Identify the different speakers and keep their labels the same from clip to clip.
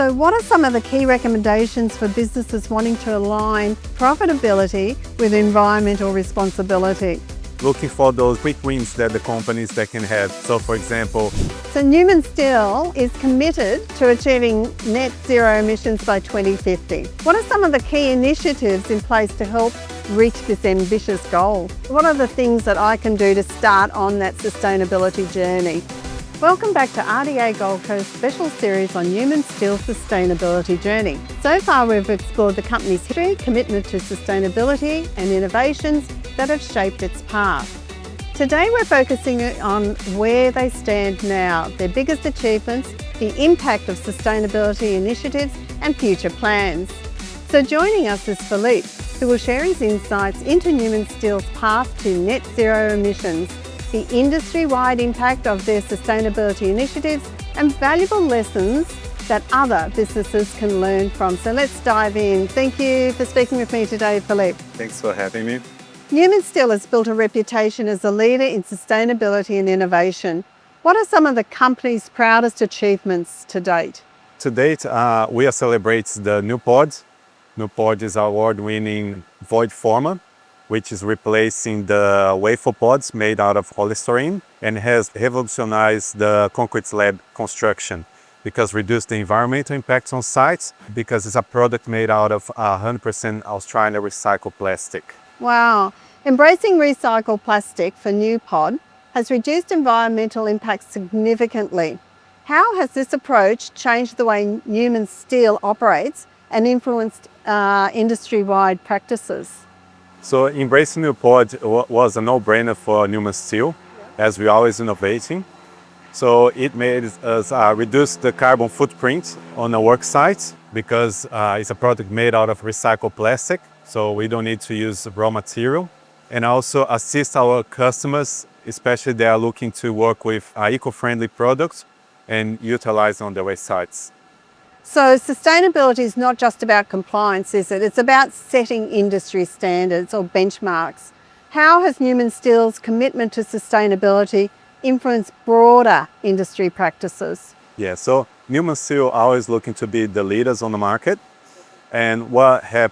Speaker 1: So what are some of the key recommendations for businesses wanting to align profitability with environmental responsibility?
Speaker 2: Looking for those quick wins that the companies that can have. So for example,
Speaker 1: Neumann Steel is committed to achieving net zero emissions by 2050. What are some of the key initiatives in place to help reach this ambitious goal? What are the things that I can do to start on that sustainability journey? Welcome back to RDA Gold Coast special series on Neumann Steel's sustainability journey. So far we've explored the company's history, commitment to sustainability and innovations that have shaped its path. Today we're focusing on where they stand now, their biggest achievements, the impact of sustainability initiatives and future plans. So joining us is Filipe, who will share his insights into Neumann Steel's path to net zero emissions, the industry-wide impact of their sustainability initiatives and valuable lessons that other businesses can learn from. So let's dive in. Thank you for speaking with me today, Filipe.
Speaker 2: thanks for having me.
Speaker 1: Neumann Steel has built a reputation as a leader in sustainability and innovation. What are some of the company's proudest achievements to date?
Speaker 2: To date, we are celebrating the new pod. New pod is our award-winning void former, which is replacing the wafer pods made out of polystyrene and has revolutionized the concrete slab construction because reduced the environmental impacts on sites because it's a product made out of 100% Australian recycled plastic.
Speaker 1: Wow. Embracing recycled plastic for new pod has reduced environmental impacts significantly. How has this approach changed the way Neumann Steel operates and influenced industry-wide practices?
Speaker 2: So embracing new pod was a no-brainer for Neumann Steel, as we're always innovating. So it made us reduce the carbon footprint on the work sites because it's a product made out of recycled plastic, so we don't need to use raw material. And also assist our customers, especially they are looking to work with eco-friendly products and utilize on their sites.
Speaker 1: So sustainability is not just about compliance, is it? It's about setting industry standards or benchmarks. How has Neumann Steel's commitment to sustainability influenced broader industry practices?
Speaker 2: Yeah, so Neumann Steel always looking to be the leaders on the market. And what have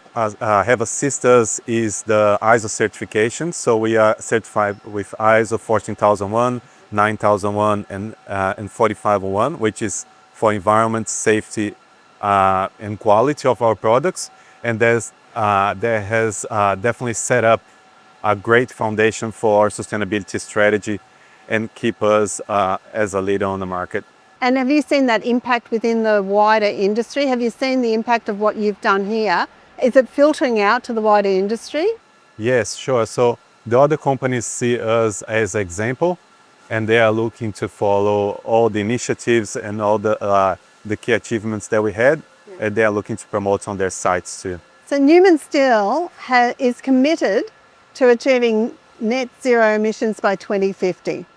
Speaker 2: assisted us is the ISO certification. So we are certified with ISO 14001, 9001 and 4501, which is for environment, safety, and quality of our products, and that has definitely set up a great foundation for our sustainability strategy and keep us as a leader on the market.
Speaker 1: And have you seen that impact within the wider industry? Have you seen the impact of what you've done here? Is it filtering out to the wider industry?
Speaker 2: Yes, sure. So the other companies see us as an example, and they are looking to follow all the initiatives and all the key achievements that we had, and they are looking to promote on their sites too.
Speaker 1: So Neumann Steel is committed to achieving net zero emissions by 2050.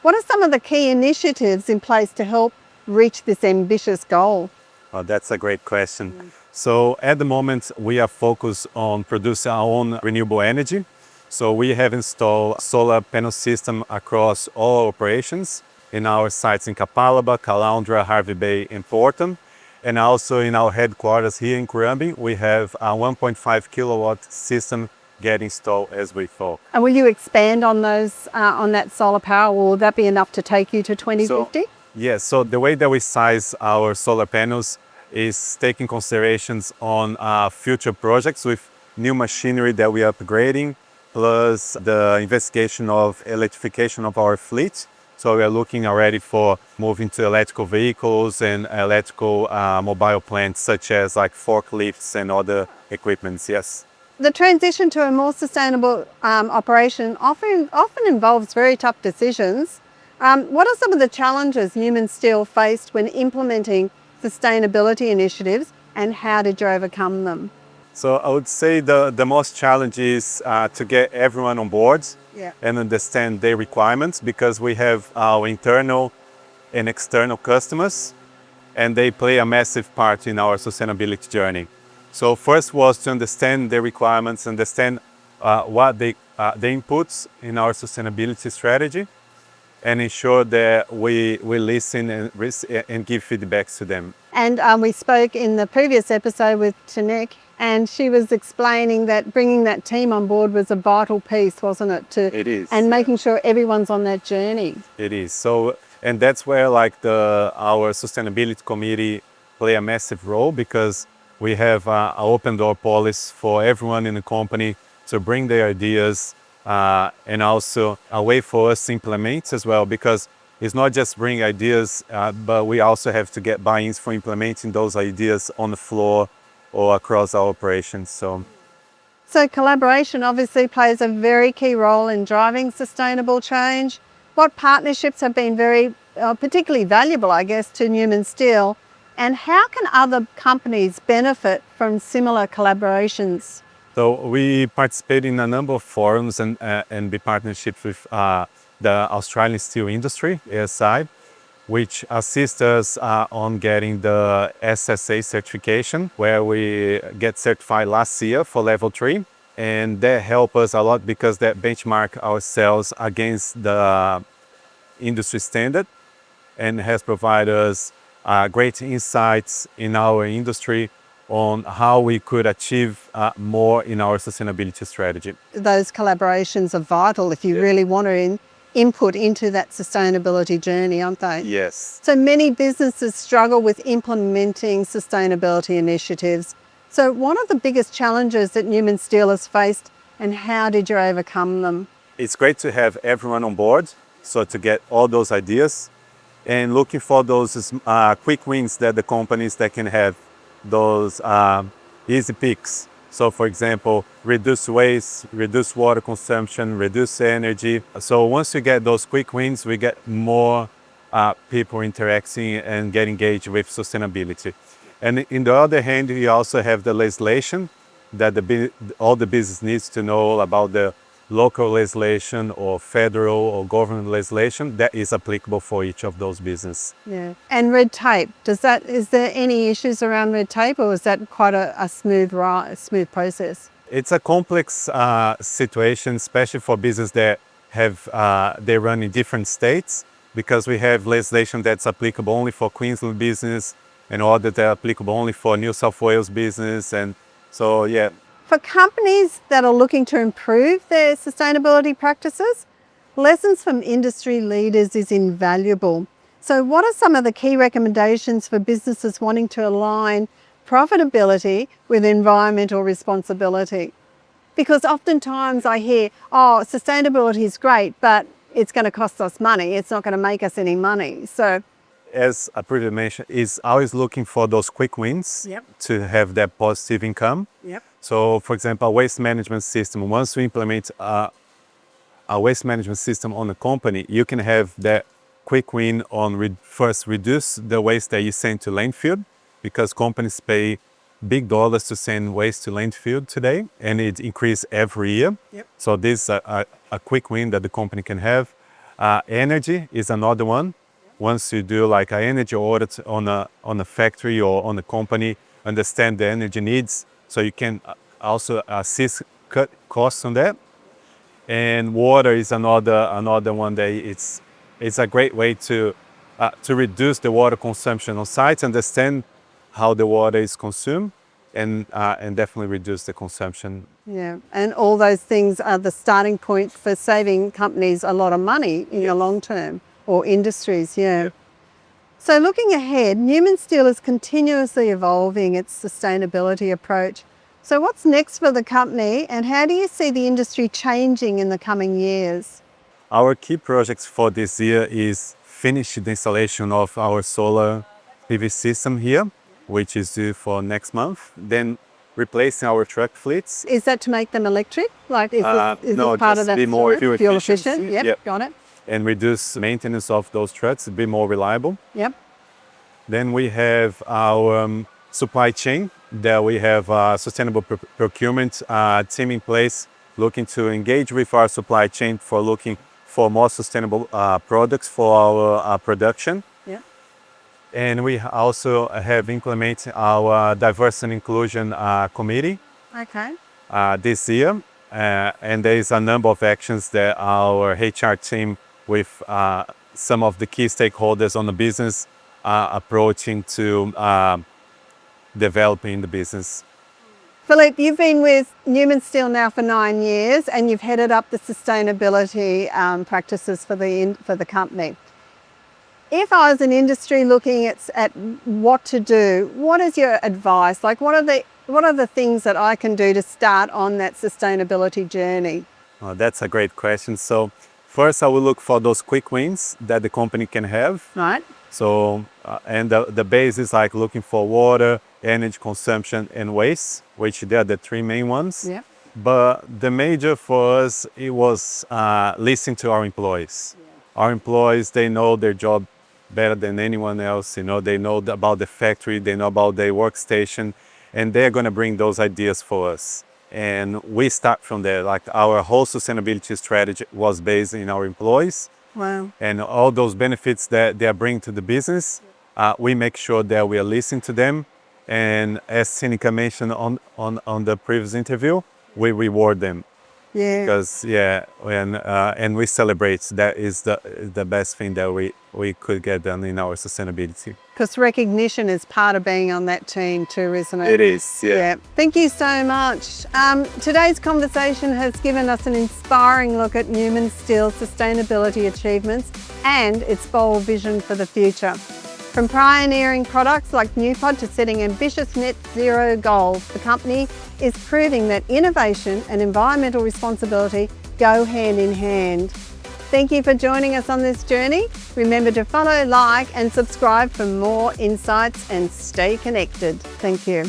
Speaker 1: What are some of the key initiatives in place to help reach this ambitious goal?
Speaker 2: That's a great question. So at the moment, we are focused on producing our own renewable energy. So we have installed solar panel system across all operations in our sites in Kapalaba, Caloundra, Harvey Bay, and Portland. And also in our headquarters here in Kurumbi, we have a 1.5 kilowatt system get installed as we talk.
Speaker 1: And will you expand on those, on that solar power? Will that be enough to take you to 2050?
Speaker 2: Yes, so the way that we size our solar panels is taking considerations on future projects with new machinery that we are upgrading, plus the investigation of electrification of our fleet. So we are looking already for moving to electrical vehicles and electrical mobile plants such as like forklifts and other equipments, yes.
Speaker 1: The transition to a more sustainable operation often involves very tough decisions. What are some of the challenges Neumann Steel faced when implementing sustainability initiatives, and how did you overcome them?
Speaker 2: So I would say the most challenge is to get everyone on board and understand their requirements, because we have our internal and external customers, and they play a massive part in our sustainability journey. So first was to understand their requirements, understand what the inputs in our sustainability strategy, and ensure that we listen and give feedbacks to them.
Speaker 1: And we spoke in the previous episode with Tanek, and she was explaining that bringing that team on board was a vital piece, wasn't it?
Speaker 2: It is.
Speaker 1: And making sure everyone's on that journey.
Speaker 2: It is. So, and that's where like our sustainability committee play a massive role, because we have an open door policy for everyone in the company to bring their ideas, and also a way for us to implement as well, because it's not just bring ideas, but we also have to get buy-ins for implementing those ideas on the floor or across our operations.
Speaker 1: So collaboration obviously plays a very key role in driving sustainable change. What partnerships have been very particularly valuable, I guess, to Neumann Steel, and how can other companies benefit from similar collaborations?
Speaker 2: So we participate in a number of forums and be partnerships with the Australian steel industry, ASI, which assists us on getting the SSA certification, where we get certified last year for level 3. And that helps us a lot because that benchmark ourselves against the industry standard and has provided us great insights in our industry on how we could achieve more in our sustainability strategy.
Speaker 1: Those collaborations are vital if you really want to input into that sustainability journey, aren't they?
Speaker 2: Yes.
Speaker 1: So many businesses struggle with implementing sustainability initiatives. So what are the biggest challenges that Neumann Steel has faced, and how did you overcome them?
Speaker 2: It's great to have everyone on board, so to get all those ideas and looking for those quick wins that the companies that can have those easy picks. So for example, reduce waste, reduce water consumption, reduce energy. So once you get those quick wins, we get more people interacting and get engaged with sustainability. And in the other hand, you also have the legislation that all the business needs to know about, the local legislation or federal or government legislation that is applicable for each of those businesses.
Speaker 1: Yeah. And red tape, is there any issues around red tape, or is that quite a smooth process?
Speaker 2: It's a complex situation, especially for business that they run in different states, because we have legislation that's applicable only for Queensland business and others that are applicable only for New South Wales business. And so, yeah.
Speaker 1: For companies that are looking to improve their sustainability practices, lessons from industry leaders is invaluable. So what are some of the key recommendations for businesses wanting to align profitability with environmental responsibility? Because oftentimes I hear, oh, sustainability is great, but it's going to cost us money. It's not going to make us any money. So,
Speaker 2: as I previously mentioned, is always looking for those quick wins to have that positive income. So, for example, a waste management system. Once we implement a waste management system on a company, you can have that quick win on first reduce the waste that you send to landfill, because companies pay big dollars to send waste to landfill today, and it increases every year. So this is a quick win that the company can have. Energy is another one. Once you do like an energy audit on a factory or on a company, understand the energy needs, so you can also assist cut costs on that. And water is another one that it's a great way to reduce the water consumption on site, understand how the water is consumed, and definitely reduce the consumption.
Speaker 1: Yeah, and all those things are the starting point for saving companies a lot of money in the long term, or industries, So looking ahead, Neumann Steel is continuously evolving its sustainability approach. So what's next for the company, and how do you see the industry changing in the coming years?
Speaker 2: Our key projects for this year is finish the installation of our solar PV system here, which is due for next month. Then replacing our truck fleets.
Speaker 1: Is that to make them electric? Like, is this part of that?
Speaker 2: Be more fuel
Speaker 1: efficient? Yep, got it.
Speaker 2: And reduce maintenance of those trucks, be more reliable.
Speaker 1: Yep.
Speaker 2: Then we have our supply chain, that we have a sustainable procurement team in place, looking to engage with our supply chain for looking for more sustainable products for our production.
Speaker 1: Yeah.
Speaker 2: And we also have implemented our diversity and inclusion committee this year. And there is a number of actions that our HR team with some of the key stakeholders on the business approaching to developing the business.
Speaker 1: Filipe, you've been with Neumann Steel now for 9 years and you've headed up the sustainability practices for the company. If I was an industry looking at what to do, what is your advice? Like what are the things that I can do to start on that sustainability journey?
Speaker 2: Oh, that's a great question. So first I will look for those quick wins that the company can have.
Speaker 1: Right.
Speaker 2: So, and the base is like looking for water, energy consumption and waste, which they are the three main ones.
Speaker 1: Yeah.
Speaker 2: But the major for us, it was listening to our employees. Yeah. Our employees, they know their job better than anyone else. You know, they know about the factory, they know about their workstation, and they're going to bring those ideas for us. And we start from there. Like our whole sustainability strategy was based in our employees.
Speaker 1: Wow.
Speaker 2: And all those benefits that they are bringing to the business, we make sure that we are listening to them. And as Sinica mentioned on the previous interview, we reward them.
Speaker 1: Yeah.
Speaker 2: Because and we celebrate. That is the best thing that we could get done in our sustainability.
Speaker 1: Because recognition is part of being on that team too, isn't it?
Speaker 2: It is, yeah.
Speaker 1: Thank you so much. Today's conversation has given us an inspiring look at Neumann Steel's sustainability achievements and its bold vision for the future. From pioneering products like NewPod to setting ambitious net zero goals, the company is proving that innovation and environmental responsibility go hand in hand. Thank you for joining us on this journey. Remember to follow, like and subscribe for more insights and stay connected. Thank you.